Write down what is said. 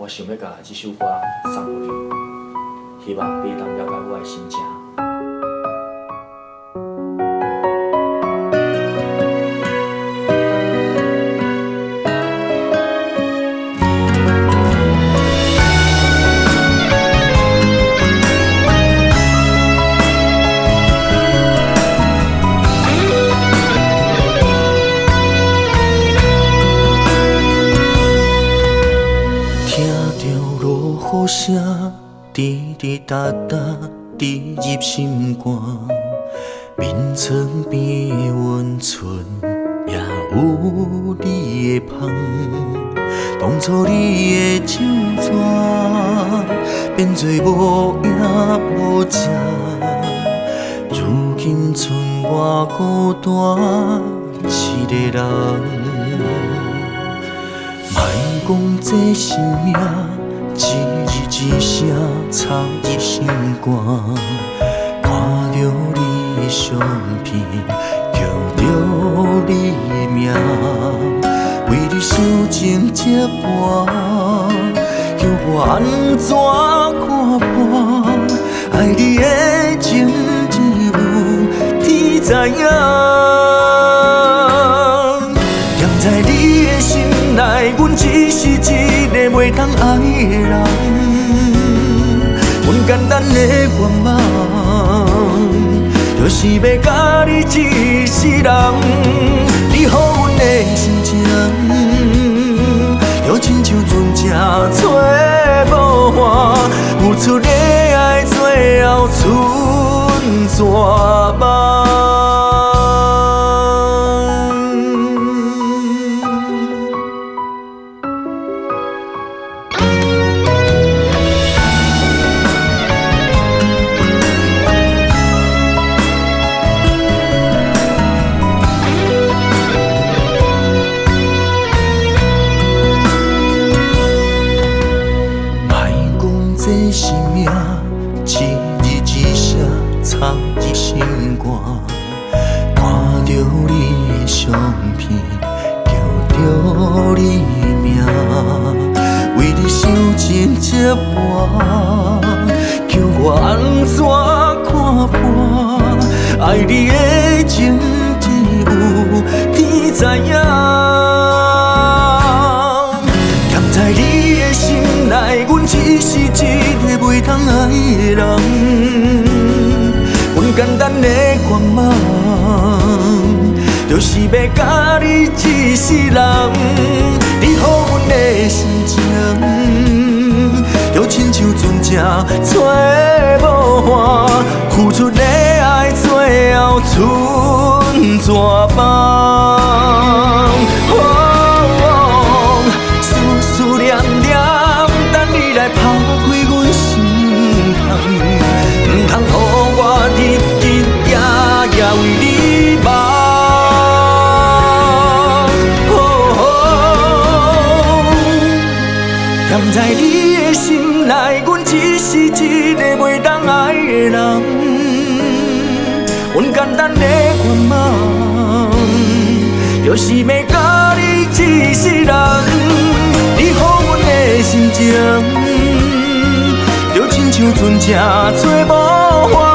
我想要甲这首歌送予你，希望你能了解我的心情。雨声滴滴答答滴入心肝，眠床边的温存也有你的香。当初你的手纸变做无影无迹，如今剩我孤单一个人。莫讲这是命。一日一声插入心肝，看着你的相片，叫着你的名，为你受情这般，叫我安怎看破？爱你的情只有天知影，踮在你的心内，阮只是一个袂当爱的人。阮简单的愿望，就是要甲你一世人。你予阮的心情，就亲像船只找无岸，付出的爱，最后剩绝望。这是命，一日一声插入心肝，看着你的相片，叫着你的名，为你受情这般，叫我安怎看破？爱你的情只有天知影，踮在你的心内，阮只是一个袂当爱的人。阮简单的愿望，就是要甲你一世人。你予阮的心情，就亲像船只找无岸，付出的爱，最后剩绝望。思念念，等你来抛开阮心痛，唔通予我日日夜夜为你梦。踮在你的心内，阮只是一个袂当爱的人。阮简单的愿望，就是要甲你一世人。你予阮的心情，就亲像船只找无岸。